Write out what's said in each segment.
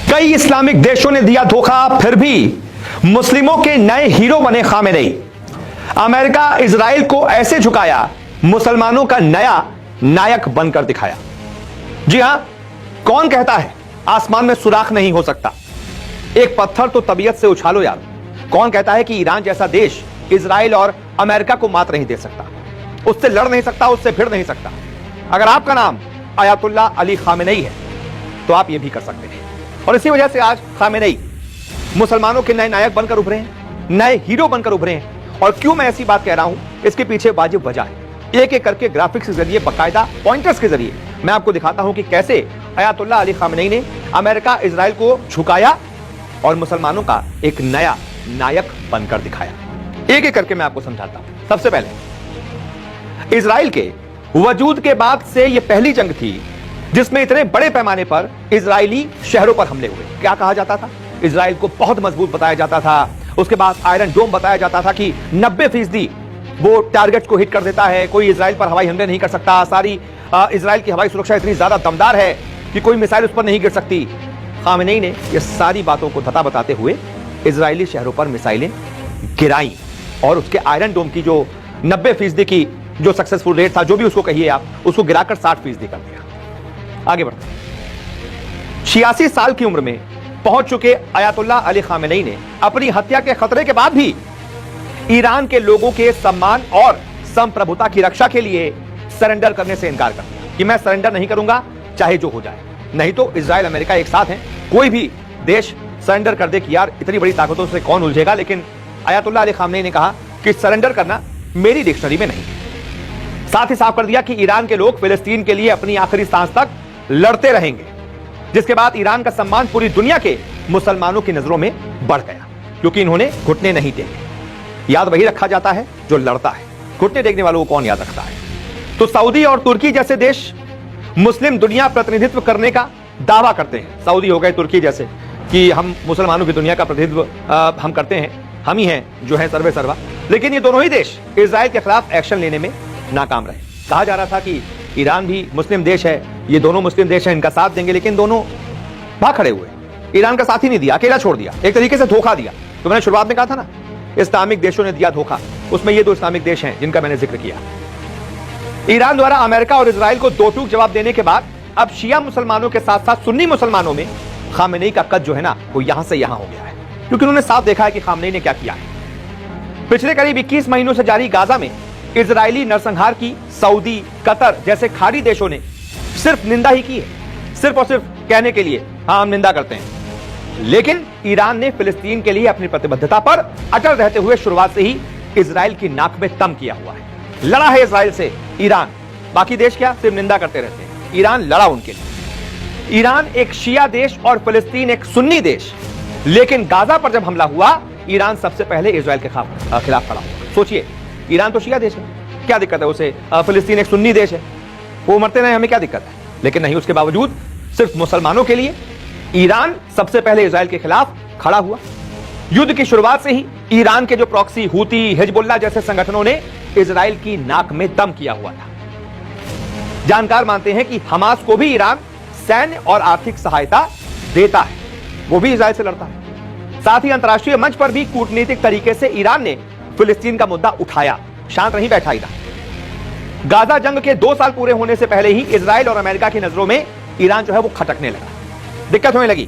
कई इस्लामिक देशों ने दिया धोखा, फिर भी मुस्लिमों के नए हीरो बने खामेनेई। अमेरिका इजराइल को ऐसे झुकाया, मुसलमानों का नया नायक बनकर दिखाया। जी हां, कौन कहता है आसमान में सुराख नहीं हो सकता? एक पत्थर तो तबीयत से उछालो यार। कौन कहता है कि ईरान जैसा देश इजराइल और अमेरिका को मात नहीं दे सकता, उससे लड़ नहीं सकता, उससे भिड़ नहीं सकता? अगर आपका नाम अयातुल्ला अली खामेनेई है तो आप ये भी कर सकते हैं। और इसी वजह से आज खामेनेई मुसलमानों के नए नायक बनकर उभरे हैं, नए हीरो बनकर उभरे हैं। और क्यों मैं ऐसी बात कह रहा हूं, इसके पीछे वाजिब वजह है। एक एक करके ग्राफिक्स के जरिए, बाकायदा पॉइंटर्स के जरिए मैं आपको दिखाता हूं कि कैसे अयातुल्ला अली खामेनेई ने अमेरिका इजराइल को झुकाया और मुसलमानों का एक नया नायक बनकर दिखाया। एक एक करके मैं आपको समझाता हूं। सबसे पहले, इजराइल के वजूद के बाद से यह पहली जंग थी जिसमें इतने बड़े पैमाने पर इजरायली शहरों पर हमले हुए। क्या कहा जाता था? इजराइल को बहुत मजबूत बताया जाता था। उसके बाद आयरन डोम बताया जाता था कि 90% वो टारगेट को हिट कर देता है, कोई इजराइल पर हवाई हमले नहीं कर सकता। सारी इजराइल की हवाई सुरक्षा इतनी ज्यादा दमदार है कि कोई मिसाइल उस पर नहीं गिर सकती। खामेनेई ने ये सारी बातों को धता बताते हुए इजरायली शहरों पर मिसाइलें गिराई और उसके आयरन डोम की जो 90% की जो सक्सेसफुल रेट था, जो भी उसको कहिए आप, उसको गिराकर 60% कर दिया। आगे बढ़ते हैं। 86 साल की उम्र में पहुंच चुके अयातुल्ला अली खामेनेई ने अपनी हत्या के खतरे के बाद भी ईरान के लोगों के सम्मान और संप्रभुता की रक्षा के लिए सरेंडर करने से इनकार कर दिया कि मैं सरेंडर नहीं करूंगा चाहे जो हो जाए। नहीं तो इजराइल अमेरिका एक साथ हैं, कोई भी देश सरेंडर कर दे कि यार इतनी बड़ी ताकतों से कौन उलझेगा। लेकिन अयातुल्ला अली खामेनेई ने कहा कि सरेंडर करना मेरी डिक्शनरी में नहीं है। साथ ही साफ कर दिया कि ईरान के लोग फिलिस्तीन के लिए अपनी आखिरी सांस तक लड़ते रहेंगे, जिसके बाद ईरान का सम्मान पूरी दुनिया के मुसलमानों की नजरों में बढ़ गया, क्योंकि इन्होंने घुटने नहीं टेके। याद वही रखा जाता है जो लड़ता है, घुटने टेकने वालों को कौन याद रखता है? तो सऊदी और तुर्की जैसे देश मुस्लिम दुनिया प्रतिनिधित्व करने का दावा करते हैं। सऊदी हो गए, तुर्की जैसे, कि हम मुसलमानों की दुनिया का प्रतिनिधित्व हम करते हैं, हम ही हैं जो है सर्वे सर्वा। लेकिन ये दोनों ही देश इजराइल के खिलाफ एक्शन लेने में नाकाम रहे। कहा जा रहा था कि ईरान भी मुस्लिम देश है, ये दोनों मुस्लिम देश हैं, इनका साथ देंगे, लेकिन दोनों भाग खड़े हुए। ईरान का साथ ही नहीं दिया, अकेला छोड़ दिया, एक तरीके से धोखा दिया। तो मैंने शुरुआत में कहा था ना, इस्लामिक देशों ने दिया धोखा, उसमें ये दो इस्लामिक देश हैं जिनका मैंने जिक्र किया। ईरान द्वारा अमेरिका और इजराइल को दो टूक जवाब देने के बाद अब शिया मुसलमानों के साथ साथ सुन्नी मुसलमानों में खामेनेई का कद जो है ना, वो यहां से यहां हो गया है, क्योंकि उन्होंने साफ देखा है कि खामेनेई ने क्या किया है। पिछले करीब 21 महीनों से जारी गाजा में इजरायली नरसंहार की सऊदी, कतर जैसे खाड़ी देशों ने सिर्फ निंदा ही की है, सिर्फ और सिर्फ कहने के लिए हाँ हम निंदा करते हैं। लेकिन ईरान ने फिलिस्तीन के लिए अपनी प्रतिबद्धता पर अटल रहते हुए शुरुआत से ही इजराइल की नाक में दम किया हुआ है। लड़ा है इजराइल से ईरान, बाकी देश क्या सिर्फ निंदा करते रहते हैं, ईरान लड़ा उनके लिए। ईरान एक शिया देश और फिलिस्तीन एक सुन्नी देश, लेकिन गाजा पर जब हमला हुआ, ईरान सबसे पहले इजराइल के खिलाफ खड़ा हुआ। सोचिए, ईरान तो शिया देश है, क्या दिक्कत है उसे? फिलिस्तीन एक सुन्नी देश है, वो मरते रहे, हमें क्या दिक्कत है? लेकिन नहीं, उसके बावजूद सिर्फ मुसलमानों के लिए ईरान सबसे पहले इजराइल के खिलाफ खड़ा हुआ। युद्ध की शुरुआत से ही ईरान के जो प्रॉक्सी, हूती, हिजबुल्लाह जैसे संगठनों ने इजराइल की नाक में दम किया हुआ था। जानकार मानते हैं कि हमास को भी ईरान सैन्य और आर्थिक सहायता देता है, वो भी इजराइल से लड़ता है। साथ ही अंतर्राष्ट्रीय मंच पर भी कूटनीतिक तरीके से ईरान ने फिलिस्तीन का मुद्दा उठाया, शांत नहीं बैठा ईरान। गाजा जंग के 2 साल पूरे होने से पहले ही इजराइल और अमेरिका की नजरों में ईरान जो है वो खटकने लगा, दिक्कत होने लगी।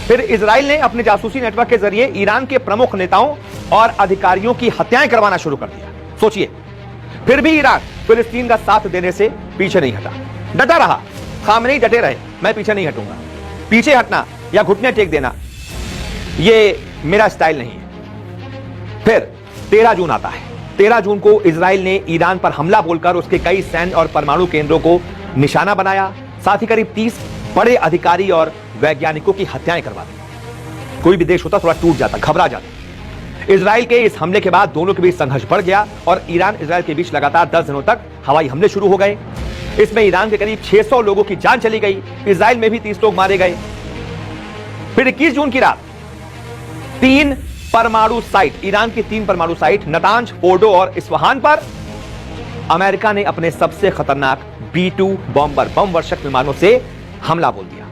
फिर इजराइल ने अपने जासूसी नेटवर्क के जरिए ईरान के प्रमुख नेताओं और अधिकारियों की हत्याएं करवाना शुरू कर दिया। सोचिए, फिर भी ईरान फिलिस्तीन का साथ देने से पीछे नहीं हटा, डटा रहा। खामेनेई डटे रहे, मैं पीछे नहीं हटूंगा। पीछे हटना या घुटने टेक देना, ये मेरा स्टाइल नहीं है। फिर 13 जून आता है। 13 जून को इजराइल ने ईरान पर हमला बोलकर उसके कई सैन्य और परमाणु केंद्रों को निशाना बनाया। साथ ही करीब 30 बड़े अधिकारी और वैज्ञानिकों की हत्याएं करवा दी। कोई भी देश होता थोड़ा टूट जाता, घबरा जाता। इजराइल के इस हमले के बाद दोनों के बीच संघर्ष बढ़ गया और ईरान इजराइल के बीच लगातार 10 दिनों तक हवाई हमले शुरू हो गए। इसमें ईरान के करीब 600 लोगों की जान चली गई, इजराइल में भी 30 लोग मारे गए। फिर 21 जून की रात 3 परमाणु साइट, ईरान की 3 परमाणु साइट नतांज, फोर्डो और इस्फहान पर अमेरिका ने अपने सबसे खतरनाक B-2 बॉम्बर, बम वर्षक विमानों से हमला बोल दिया।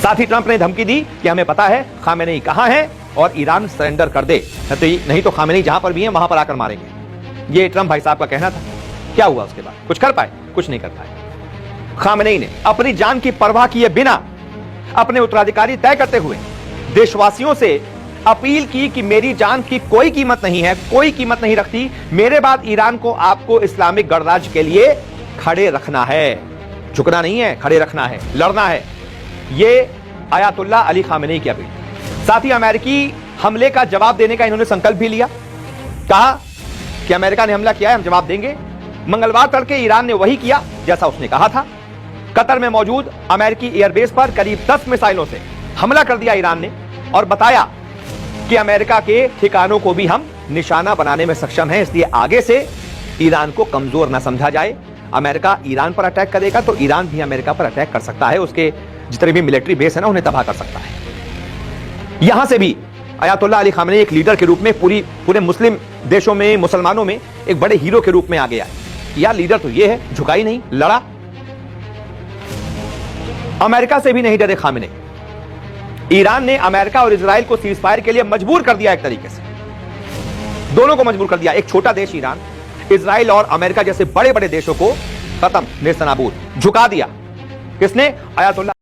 साथ ही ट्रंप ने धमकी दी कि हमें पता है खामेनेई कहां है और ईरान सरेंडर कर दे, नहीं तो खामेनेई जहां पर भी है वहां पर आकर मारेंगे। ये ट्रंप भाई साहब का कहना था। क्या हुआ उसके बाद? कुछ कर पाए? कुछ नहीं कर पाए। खामेनेई ने अपनी जान की परवाह किए बिना अपने उत्तराधिकारी तय करते हुए देशवासियों से अपील की कि मेरी जान की कोई कीमत नहीं है, कोई कीमत नहीं रखती। मेरे बाद ईरान को आपको इस्लामिक गणराज्य के लिए खड़े रखना है, झुकना नहीं है, खड़े रखना है, लड़ना है। यह अयातुल्लाह अली खामेनेई की अपील। साथ ही अमेरिकी हमले का जवाब देने का इन्होंने संकल्प भी लिया। कहा कि अमेरिका ने हमला किया है, हम जवाब देंगे। मंगलवार तड़के ईरान ने वही किया जैसा उसने कहा था। कतर में मौजूद अमेरिकी एयरबेस पर करीब 10 मिसाइलों से हमला कर दिया ईरान ने और बताया कि अमेरिका के ठिकानों को भी हम निशाना बनाने में सक्षम हैं, इसलिए आगे से ईरान को कमजोर ना समझा जाए। अमेरिका ईरान पर अटैक करेगा तो ईरान भी अमेरिका पर अटैक कर सकता है, उसके जितने भी मिलिट्री बेस है ना उन्हें तबाह कर सकता है। यहां से भी अयातुल्लाह अली खामेनेई एक लीडर के रूप में पूरे मुस्लिम देशों में, मुसलमानों में एक बड़े हीरो के रूप में आ गया है। यार लीडर तो ये है, झुका ही नहीं, लड़ा। अमेरिका से भी नहीं डरे खामेनेई। ईरान ने अमेरिका और इजराइल को सीज फायर के लिए मजबूर कर दिया, एक तरीके से दोनों को मजबूर कर दिया। एक छोटा देश ईरान, इजराइल और अमेरिका जैसे बड़े बड़े देशों को खत्म, नेस्तनाबूद, झुका दिया। किसने? अयातुल्लाह